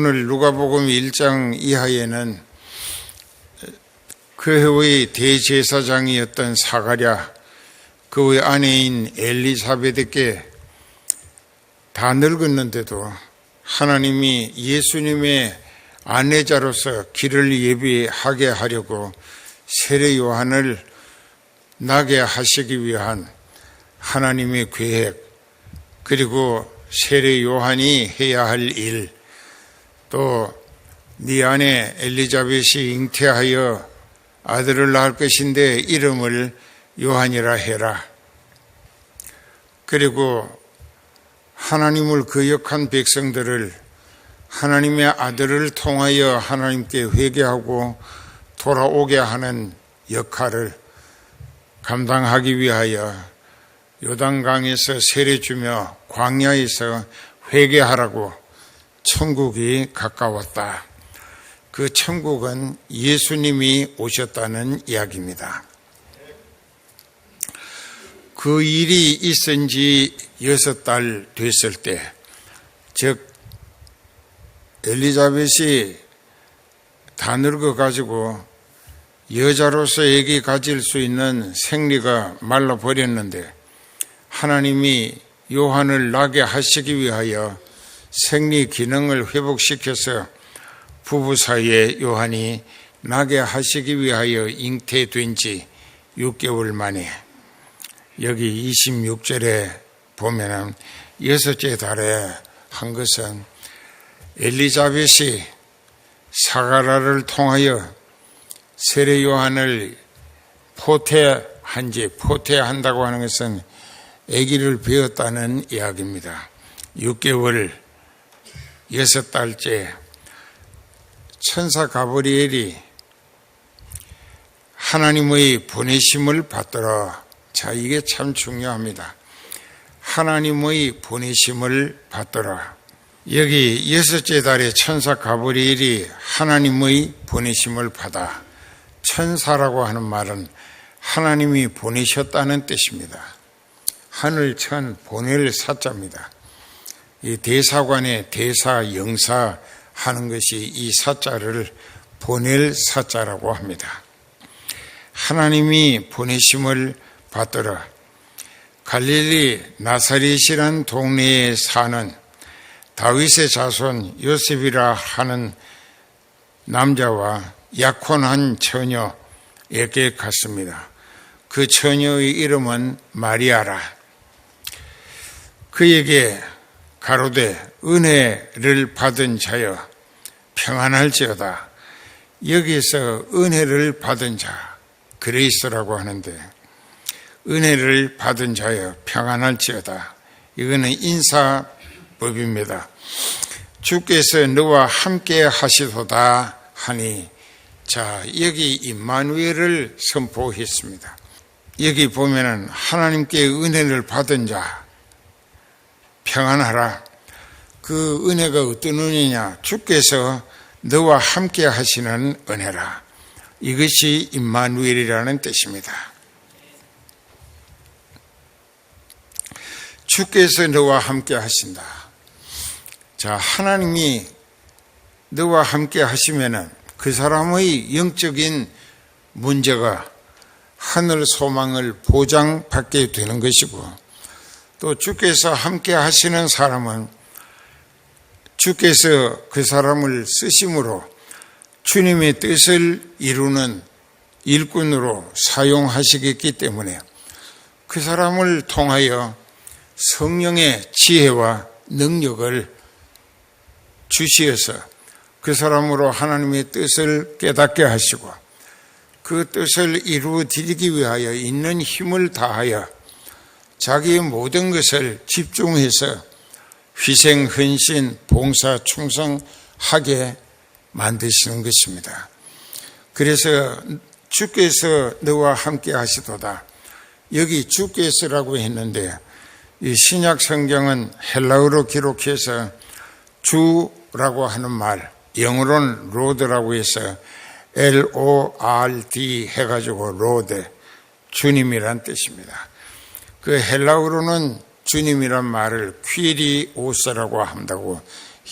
오늘 누가복음 1장 이하에는 그 해의 대제사장이었던 사가랴, 그의 아내인 엘리사벳에게 다 늙었는데도 하나님이 예수님의 아내자로서 길을 예비하게 하려고 세례 요한을 나게 하시기 위한 하나님의 계획, 그리고 세례 요한이 해야 할 일, 또 네 아내 엘리자벳이 잉태하여 아들을 낳을 것인데 이름을 요한이라 해라. 그리고 하나님을 거역한 백성들을 하나님의 아들을 통하여 하나님께 회개하고 돌아오게 하는 역할을 감당하기 위하여 요단강에서 세례 주며 광야에서 회개하라고 천국이 가까웠다. 그 천국은 예수님이 오셨다는 이야기입니다. 그 일이 있은 지 6달 됐을 때, 즉 엘리자벳이 다 늙어가지고 여자로서 아기 가질 수 있는 생리가 말라버렸는데 하나님이 요한을 나게 하시기 위하여 생리 기능을 회복시켜서 부부 사이에 요한이 나게 하시기 위하여 잉태된 지 6개월 만에, 여기 26절에 보면은 6째 달에 한 것은 엘리자벳이 사가랴를 통하여 세례 요한을 포태한다고 하는 것은 아기를 배웠다는 이야기입니다. 6개월 6달째 천사 가브리엘이 하나님의 보내심을 받들어, 자, 이게 참 중요합니다. 하나님의 보내심을 받들어. 여기 6째 달에 천사 가브리엘이 하나님의 보내심을 받아. 천사라고 하는 말은 하나님이 보내셨다는 뜻입니다. 하늘천 보낼 사자입니다. 이 대사관의 대사, 영사 하는 것이 이 사자를 보낼 사자라고 합니다. 하나님이 보내심을 받들어 갈릴리 나사렛이란 동네에 사는 다윗의 자손 요셉이라 하는 남자와 약혼한 처녀에게 갔습니다. 그 처녀의 이름은 마리아라. 그에게 가로되 은혜를 받은 자여 평안할지어다. 여기서 은혜를 받은 자, 그레이스라고 하는데 은혜를 받은 자여 평안할지어다. 이거는 인사법입니다. 주께서 너와 함께 하시도다 하니, 자, 여기 임마누엘을 선포했습니다. 여기 보면은 하나님께 은혜를 받은 자 평안하라. 그 은혜가 어떤 은혜냐? 주께서 너와 함께 하시는 은혜라. 이것이 임마누엘이라는 뜻입니다. 주께서 너와 함께 하신다. 자, 하나님이 너와 함께 하시면은 그 사람의 영적인 문제가 하늘 소망을 보장받게 되는 것이고, 또 주께서 함께 하시는 사람은 주께서 그 사람을 쓰심으로 주님의 뜻을 이루는 일꾼으로 사용하시겠기 때문에 그 사람을 통하여 성령의 지혜와 능력을 주시어서 그 사람으로 하나님의 뜻을 깨닫게 하시고 그 뜻을 이루어 드리기 위하여 있는 힘을 다하여 자기의 모든 것을 집중해서 희생, 헌신, 봉사, 충성하게 만드시는 것입니다. 그래서 주께서 너와 함께 하시도다. 여기 주께서라고 했는데 이 신약 성경은 헬라어로 기록해서 주라고 하는 말, 영어로는 로드라고 해서 LORD 해가지고 로드, 주님이란 뜻입니다. 그 헬라어로는 주님이란 말을 퀴리오스라고 한다고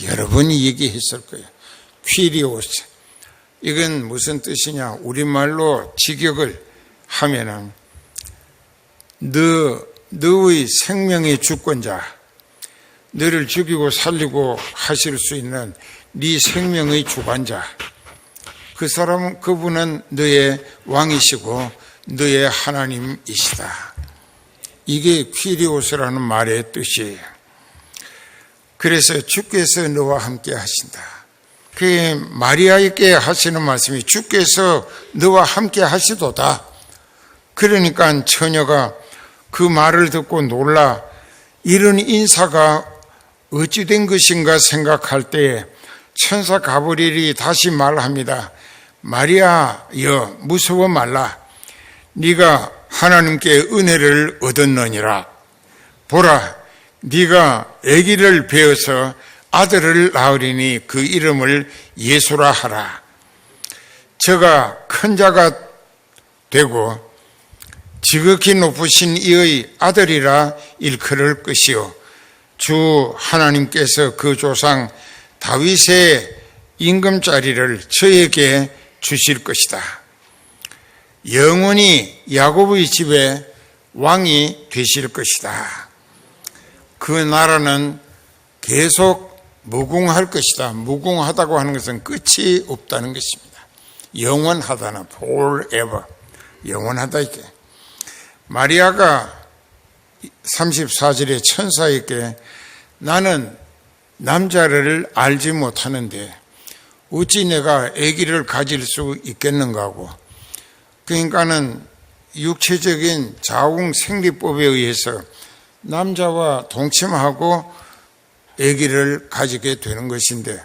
여러 번 얘기했을 거예요. 퀴리오스. 이건 무슨 뜻이냐? 우리말로 직역을 하면은 너의 생명의 주권자, 너를 죽이고 살리고 하실 수 있는 네 생명의 주관자, 그분은 너의 왕이시고 너의 하나님이시다. 이게 퀴리오스라는 말의 뜻이에요. 그래서 주께서 너와 함께 하신다. 그 마리아에게 하시는 말씀이 주께서 너와 함께 하시도다. 그러니까 처녀가 그 말을 듣고 놀라 이런 인사가 어찌 된 것인가 생각할 때에 천사 가브리엘이 다시 말합니다. 마리아여, 무서워 말라. 네가 하나님께 은혜를 얻었느니라. 보라, 네가 아기를 베어서 아들을 낳으리니 그 이름을 예수라 하라. 저가 큰 자가 되고 지극히 높으신 이의 아들이라 일컬을 것이요 주 하나님께서 그 조상 다윗의 임금자리를 저에게 주실 것이다. 영원히 야곱의 집에 왕이 되실 것이다. 그 나라는 계속 무궁할 것이다. 무궁하다고 하는 것은 끝이 없다는 것입니다. 영원하다는 forever, 영원하다 이게. 마리아가 34절에 천사에게 나는 남자를 알지 못하는데 어찌 내가 아기를 가질 수 있겠는가 하고, 그러니까는 육체적인 자궁 생리법에 의해서 남자와 동침하고 아기를 가지게 되는 것인데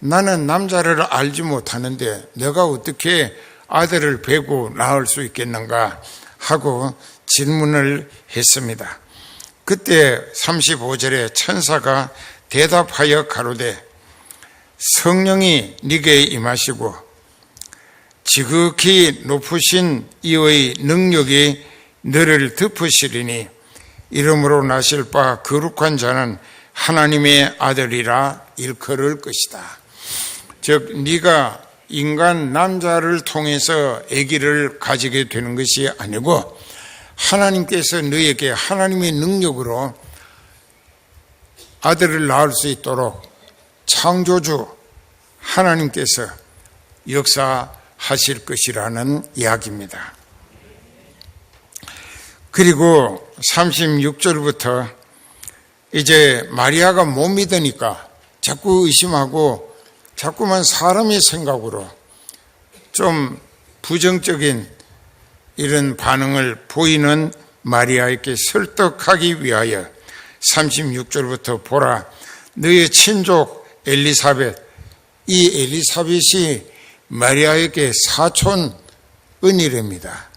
나는 남자를 알지 못하는데 내가 어떻게 아들을 베고 낳을 수 있겠는가 하고 질문을 했습니다. 그때 35절에 천사가 대답하여 가로되 성령이 네게 임하시고 지극히 높으신 이의 능력이 너를 덮으시리니 이름으로 나실 바 거룩한 자는 하나님의 아들이라 일컬을 것이다. 즉 네가 인간 남자를 통해서 아기를 가지게 되는 것이 아니고 하나님께서 너에게 하나님의 능력으로 아들을 낳을 수 있도록 창조주 하나님께서 역사하실 것이라는 이야기입니다. 그리고 36절부터 이제 마리아가 못 믿으니까 자꾸 의심하고 자꾸만 사람의 생각으로 좀 부정적인 이런 반응을 보이는 마리아에게 설득하기 위하여 36절부터 보라, 너의 친족 엘리사벳, 이 엘리사벳이 마리아에게 사촌 은이랍니다.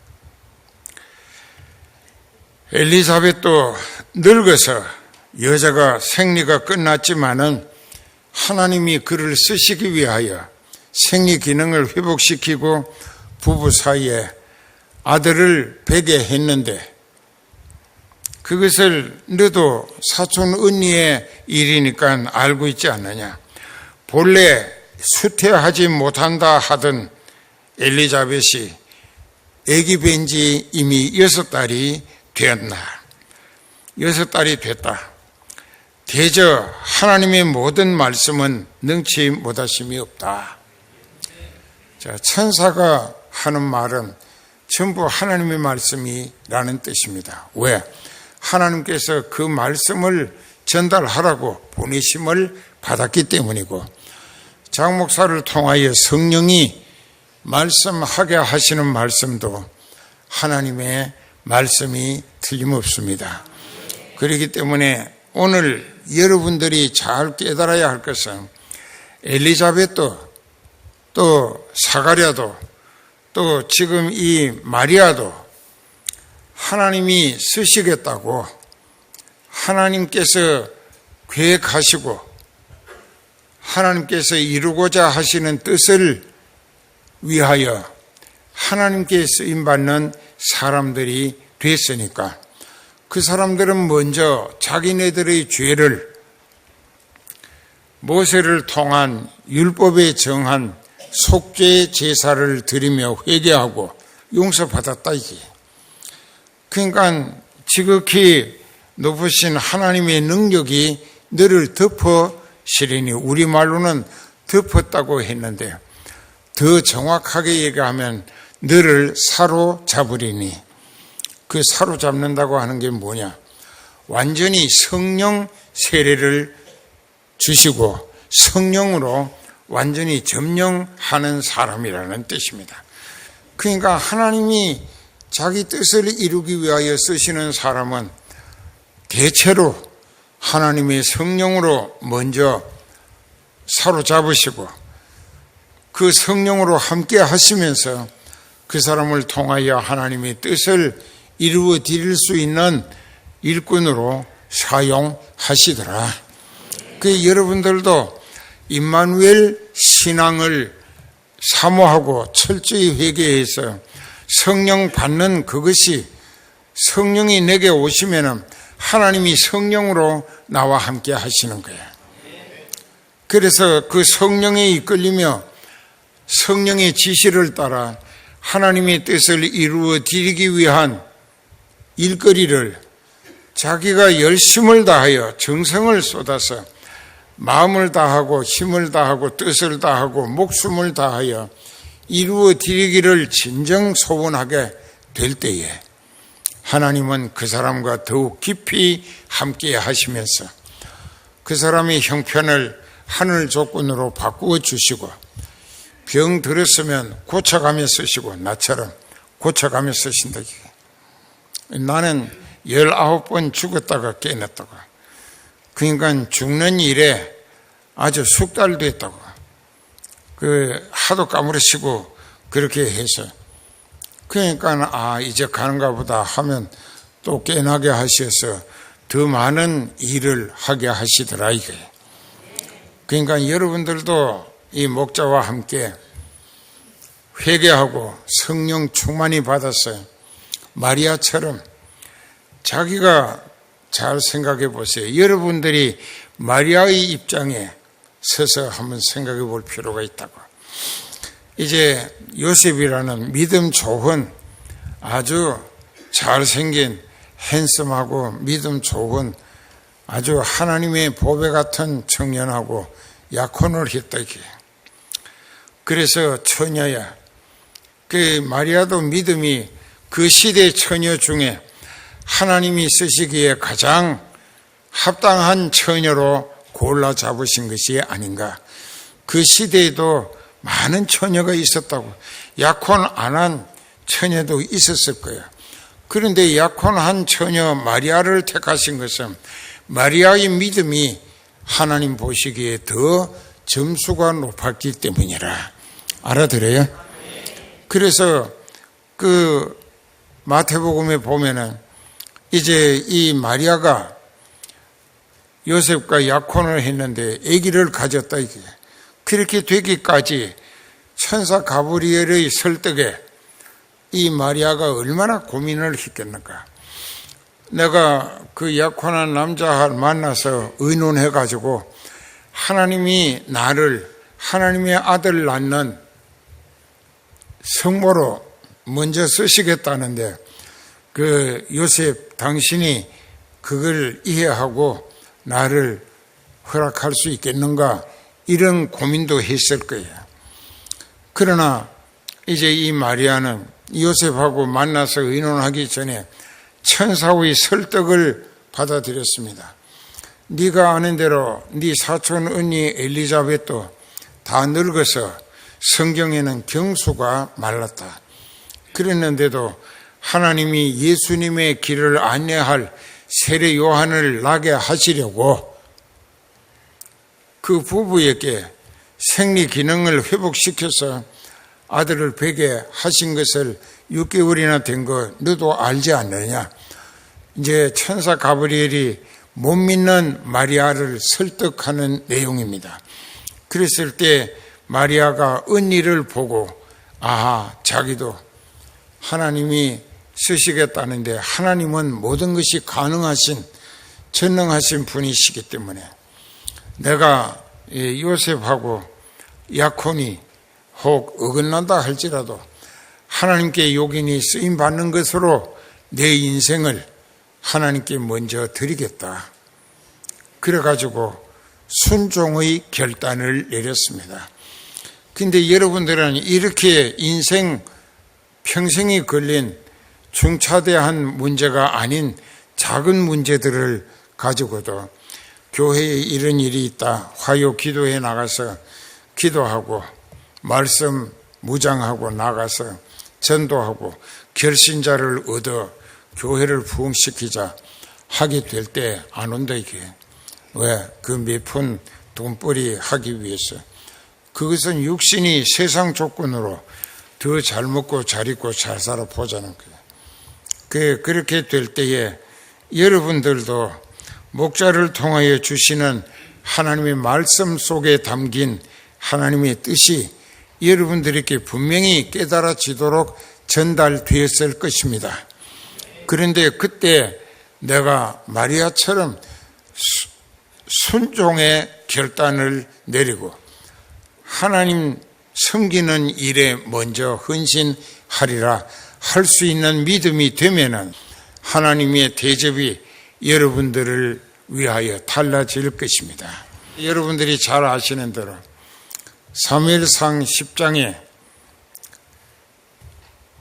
엘리사벳도 늙어서 여자가 생리가 끝났지만은 하나님이 그를 쓰시기 위하여 생리 기능을 회복시키고 부부 사이에 아들을 베게 했는데 그것을 너도 사촌 언니의 일이니까 알고 있지 않느냐. 본래 수태하지 못한다 하던 엘리자벳이 아기 뵌 지 이미 6달이 되었나. 6달이 됐다. 대저 하나님의 모든 말씀은 능치 못하심이 없다. 자, 천사가 하는 말은 전부 하나님의 말씀이라는 뜻입니다. 왜? 하나님께서 그 말씀을 전달하라고 보내심을 받았기 때문이고, 장 목사를 통하여 성령이 말씀하게 하시는 말씀도 하나님의 말씀이 틀림없습니다. 그렇기 때문에 오늘 여러분들이 잘 깨달아야 할 것은 엘리자벳도 또 사가랴도 또 지금 이 마리아도 하나님이 쓰시겠다고 하나님께서 계획하시고 하나님께서 이루고자 하시는 뜻을 위하여 하나님께 쓰임받는 사람들이 됐으니까 그 사람들은 먼저 자기네들의 죄를 모세를 통한 율법에 정한 속죄 제사를 드리며 회개하고 용서받았다 이게. 그러니까 지극히 높으신 하나님의 능력이 너를 덮어시리니, 우리말로는 덮었다고 했는데 더 정확하게 얘기하면 너를 사로잡으리니, 그 사로잡는다고 하는 게 뭐냐? 완전히 성령 세례를 주시고 성령으로 완전히 점령하는 사람이라는 뜻입니다. 그러니까 하나님이 자기 뜻을 이루기 위하여 쓰시는 사람은 대체로 하나님의 성령으로 먼저 사로잡으시고 그 성령으로 함께 하시면서 그 사람을 통하여 하나님의 뜻을 이루어 드릴 수 있는 일꾼으로 사용하시더라. 그 여러분들도 임마누엘 신앙을 사모하고 철저히 회개해서 성령 받는 그것이, 성령이 내게 오시면은 하나님이 성령으로 나와 함께 하시는 거예요. 그래서 그 성령에 이끌리며 성령의 지시를 따라 하나님의 뜻을 이루어 드리기 위한 일거리를 자기가 열심을 다하여 정성을 쏟아서 마음을 다하고 힘을 다하고 뜻을 다하고 목숨을 다하여 이루어 드리기를 진정 소원하게 될 때에 하나님은 그 사람과 더욱 깊이 함께 하시면서 그 사람의 형편을 하늘 조건으로 바꾸어 주시고, 병 들었으면 고쳐가며 쓰시고, 나처럼 고쳐가며 쓰신다. 나는 19번 죽었다가 깨어났다고. 그러니까 죽는 일에 아주 숙달 됐다고. 하도 까무러치고 그렇게 해서. 그러니까 이제 가는가 보다 하면 또 깨어나게 하셔서 더 많은 일을 하게 하시더라 이게. 그러니까 여러분들도 이 목자와 함께 회개하고 성령 충만히 받았어요. 마리아처럼 자기가 잘 생각해 보세요. 여러분들이 마리아의 입장에 서서 한번 생각해 볼 필요가 있다고. 이제 요셉이라는 믿음 좋은, 아주 잘생긴, 핸섬하고 믿음 좋은 아주 하나님의 보배 같은 청년하고 약혼을 했다 이게. 그래서 처녀야. 그 마리아도 믿음이 그 시대 처녀 중에 하나님이 쓰시기에 가장 합당한 처녀로 골라 잡으신 것이 아닌가. 그 시대에도 많은 처녀가 있었다고. 약혼 안 한 처녀도 있었을 거예요. 그런데 약혼한 처녀 마리아를 택하신 것은 마리아의 믿음이 하나님 보시기에 더 점수가 높았기 때문이라. 알아들어요? 그래서 그 마태복음에 보면은 이제 이 마리아가 요셉과 약혼을 했는데 아기를 가졌다 이게. 그렇게 되기까지 천사 가브리엘의 설득에 이 마리아가 얼마나 고민을 했겠는가. 내가 그 약혼한 남자를 만나서 의논해가지고 하나님이 나를 하나님의 아들 낳는 성모로 먼저 쓰시겠다는데 그 요셉 당신이 그걸 이해하고 나를 허락할 수 있겠는가, 이런 고민도 했을 거예요. 그러나 이제 이 마리아는 요셉하고 만나서 의논하기 전에 천사의 설득을 받아들였습니다. 네가 아는 대로 네 사촌 언니 엘리자벳도 다 늙어서 성경에는 경수가 말랐다. 그랬는데도 하나님이 예수님의 길을 안내할 세례 요한을 나게 하시려고 그 부부에게 생리 기능을 회복시켜서 아들을 베게 하신 것을 6개월이나 된 거 너도 알지 않느냐. 이제 천사 가브리엘이 못 믿는 마리아를 설득하는 내용입니다. 그랬을 때 마리아가 언니를 보고 자기도 하나님이 쓰시겠다는데 하나님은 모든 것이 가능하신 전능하신 분이시기 때문에 내가 요셉하고 야콘이 혹 어긋난다 할지라도 하나님께 요긴히 쓰임받는 것으로 내 인생을 하나님께 먼저 드리겠다. 그래가지고 순종의 결단을 내렸습니다. 근데 여러분들은 이렇게 인생 평생이 걸린 중차대한 문제가 아닌 작은 문제들을 가지고도 교회에 이런 일이 있다. 화요 기도에 나가서 기도하고 말씀 무장하고 나가서 전도하고 결신자를 얻어 교회를 부흥시키자 하게 될 때 안 온다 이게. 왜? 그 몇 푼 돈벌이 하기 위해서. 그것은 육신이 세상 조건으로 더 잘 먹고 잘 입고 잘 살아 보자는 거예요. 그렇게 될 때에 여러분들도 목자를 통하여 주시는 하나님의 말씀 속에 담긴 하나님의 뜻이 여러분들에게 분명히 깨달아지도록 전달되었을 것입니다. 그런데 그때 내가 마리아처럼 순종의 결단을 내리고 하나님 섬기는 일에 먼저 헌신하리라 할 수 있는 믿음이 되면은 하나님의 대접이 여러분들을 위하여 달라질 것입니다. 여러분들이 잘 아시는 대로 사무엘상 10장에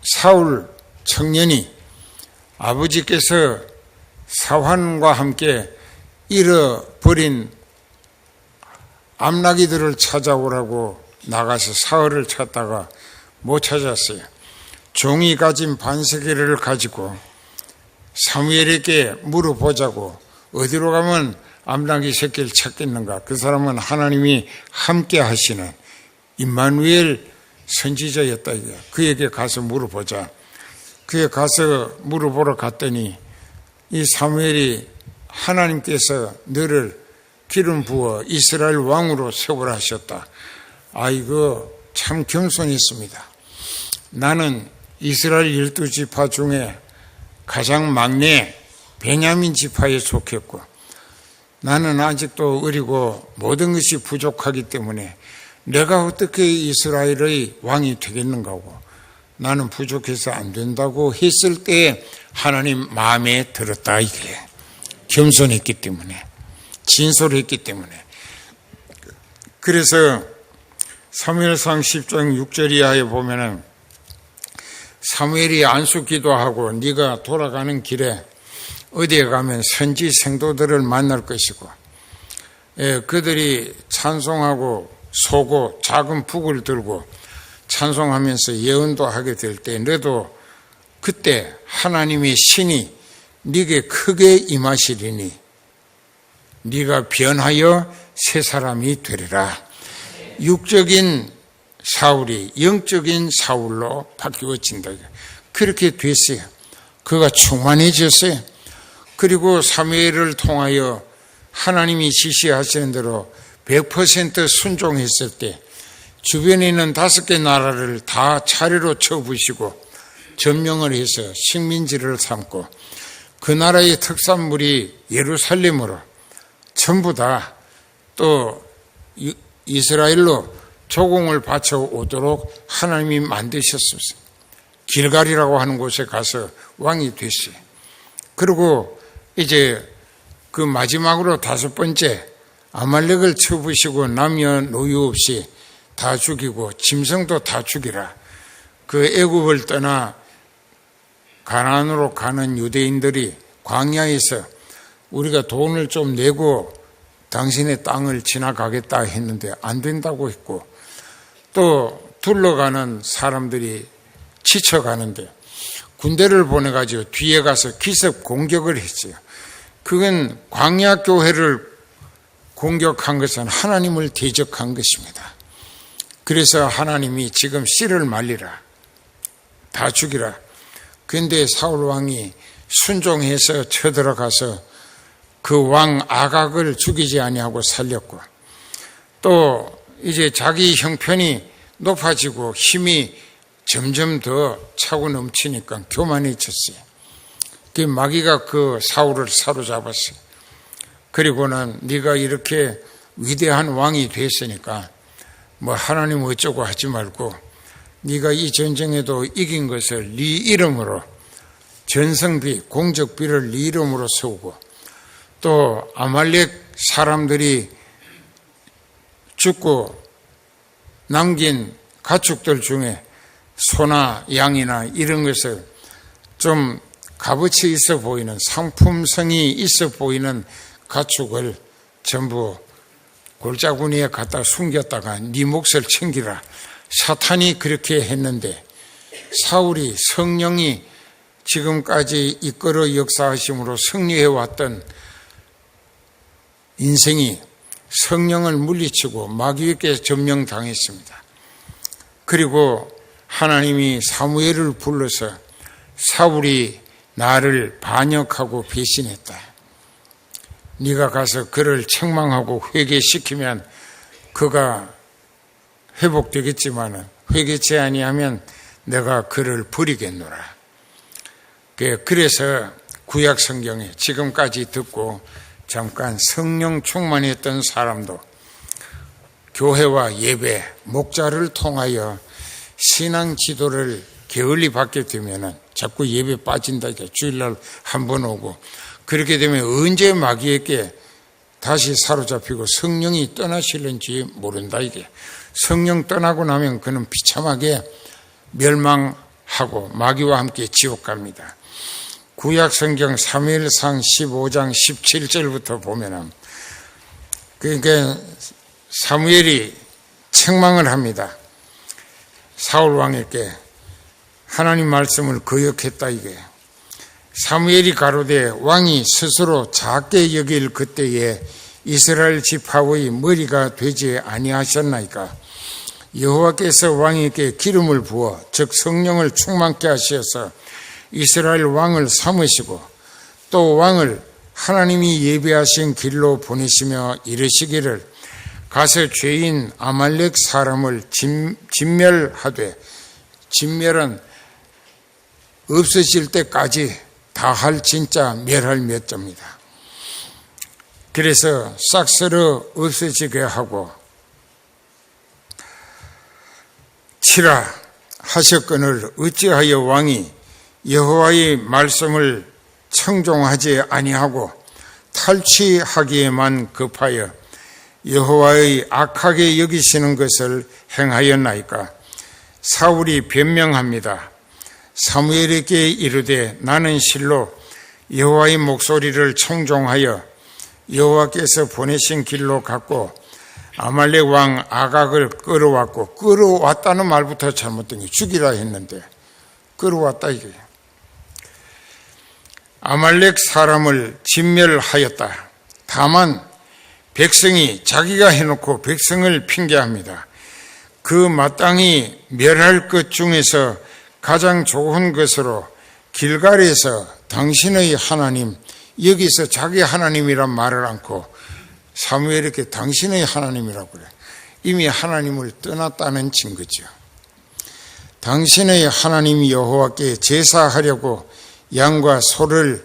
사울 청년이 아버지께서 사환과 함께 잃어버린 암나기들을 찾아오라고 나가서 사흘을 찾다가 못 찾았어요. 종이 가진 반세계를 가지고 사무엘에게 물어보자고 어디로 가면 암나기 새끼를 찾겠는가. 그 사람은 하나님이 함께 하시는 임마누엘 선지자였다. 그에게 가서 물어보자. 그에 가서 물어보러 갔더니 이 사무엘이 하나님께서 너를 기름 부어 이스라엘 왕으로 세우라 하셨다. 아이고 참 겸손했습니다. 나는 이스라엘 12지파 중에 가장 막내 베냐민 지파에 속했고 나는 아직도 어리고 모든 것이 부족하기 때문에 내가 어떻게 이스라엘의 왕이 되겠는가 하고 나는 부족해서 안 된다고 했을 때 하나님 마음에 들었다. 이게 겸손했기 때문에 진솔했기 때문에. 그래서 사무엘상 10장 6절 이하에 보면은 사무엘이 안수 기도하고 네가 돌아가는 길에 어디에 가면 선지 생도들을 만날 것이고 그들이 찬송하고 소고 작은 북을 들고 찬송하면서 예언도 하게 될 때 너도 그때 하나님의 신이 네게 크게 임하시리니 네가 변하여 새 사람이 되리라. 육적인 사울이 영적인 사울로 바뀌어진다. 그렇게 됐어요. 그가 충만해졌어요. 그리고 사무엘을 통하여 하나님이 지시하시는 대로 100% 순종했을 때 주변에 있는 5개 나라를 다 차례로 쳐부시고 점령을 해서 식민지를 삼고 그 나라의 특산물이 예루살렘으로 전부 다 또 이스라엘로 조공을 바쳐 오도록 하나님이 만드셨습니다. 길갈이라고 하는 곳에 가서 왕이 됐어요. 그리고 이제 그 마지막으로 5번째 아말렉을 쳐부시고 남녀노유 없이 다 죽이고 짐승도 다 죽이라. 그 애굽을 떠나 가나안으로 가는 유대인들이 광야에서 우리가 돈을 좀 내고 당신의 땅을 지나가겠다 했는데 안 된다고 했고 또 둘러가는 사람들이 지쳐가는데 군대를 보내가지고 뒤에 가서 기습 공격을 했어요. 그건 광야 교회를 공격한 것은 하나님을 대적한 것입니다. 그래서 하나님이 지금 씨를 말리라. 다 죽이라. 그런데 사울 왕이 순종해서 쳐들어가서 그 왕 아각을 죽이지 아니하고 살렸고 또 이제 자기 형편이 높아지고 힘이 점점 더 차고 넘치니까 교만해졌어요. 그 마귀가 그 사울을 사로잡았어요. 그리고는 네가 이렇게 위대한 왕이 됐으니까 뭐 하나님 어쩌고 하지 말고 네가 이 전쟁에도 이긴 것을 네 이름으로 전성비, 공적비를 네 이름으로 세우고 또 아말렉 사람들이 죽고 남긴 가축들 중에 소나 양이나 이런 것을 좀 값어치 있어 보이는 상품성이 있어 보이는 가축을 전부 골짜구니에 갖다 숨겼다가 네 몫을 챙기라. 사탄이 그렇게 했는데 사울이 성령이 지금까지 이끌어 역사하심으로 승리해왔던 인생이 성령을 물리치고 마귀에게 점령당했습니다. 그리고 하나님이 사무엘을 불러서 사울이 나를 반역하고 배신했다. 네가 가서 그를 책망하고 회개시키면 그가 회복되겠지만 회개치 아니하면 내가 그를 버리겠노라. 그래서 구약 성경에 지금까지 듣고 잠깐 성령 충만했던 사람도 교회와 예배, 목자를 통하여 신앙 지도를 게을리 받게 되면은 자꾸 예배 빠진다. 주일날 한 번 오고 그렇게 되면 언제 마귀에게 다시 사로잡히고 성령이 떠나실는지 모른다. 이게 성령 떠나고 나면 그는 비참하게 멸망하고 마귀와 함께 지옥 갑니다. 구약 성경 사무엘상 15장 17절부터 보면은 그러니까 사무엘이 책망을 합니다. 사울 왕에게 하나님 말씀을 거역했다 이게. 사무엘이 가로되 왕이 스스로 작게 여길 그때에 이스라엘 지파의 머리가 되지 아니하셨나이까. 여호와께서 왕에게 기름을 부어 즉 성령을 충만케 하셔서 이스라엘 왕을 삼으시고 또 왕을 하나님이 예비하신 길로 보내시며 이르시기를 가서 죄인 아말렉 사람을 진멸하되, 진멸은 없어질 때까지 다 할 진짜 멸할 몇 자입니다. 그래서 싹 썰어 없어지게 하고 치라 하셨거늘 어찌하여 왕이 여호와의 말씀을 청종하지 아니하고 탈취하기에만 급하여 여호와의 악하게 여기시는 것을 행하였나이까. 사울이 변명합니다. 사무엘에게 이르되 나는 실로 여호와의 목소리를 청종하여 여호와께서 보내신 길로 갔고 아말렉 왕 아각을 끌어왔고, 끌어왔다는 말부터 잘못된 게 죽이라 했는데 끌어왔다 이게. 아말렉 사람을 진멸하였다. 다만 백성이 자기가 해놓고 백성을 핑계합니다. 그 마땅히 멸할 것 중에서 가장 좋은 것으로 길갈에서 당신의 하나님, 여기서 자기 하나님이란 말을 않고 사무엘에게 당신의 하나님이라고 그래. 이미 하나님을 떠났다는 증거죠. 당신의 하나님 여호와께 제사하려고 양과 소를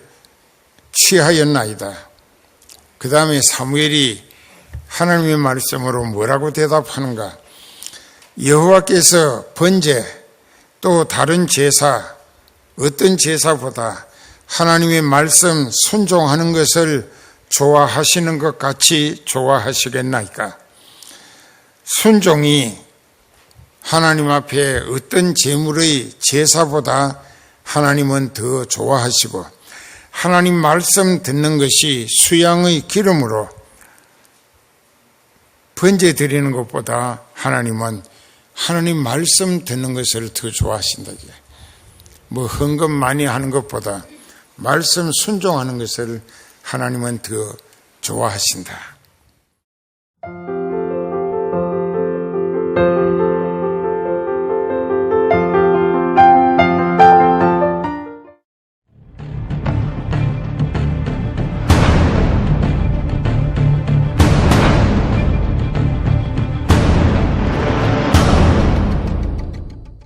취하였나이다. 그 다음에 사무엘이 하나님의 말씀으로 뭐라고 대답하는가? 여호와께서 번제 또 다른 제사, 어떤 제사보다 하나님의 말씀 순종하는 것을 좋아하시는 것 같이 좋아하시겠나이까? 순종이 하나님 앞에 어떤 제물의 제사보다 하나님은 더 좋아하시고, 하나님 말씀 듣는 것이 수양의 기름으로 번제 드리는 것보다 하나님은 하나님 말씀 듣는 것을 더 좋아하신다. 뭐 헌금 많이 하는 것보다 말씀 순종하는 것을 하나님은 더 좋아하신다.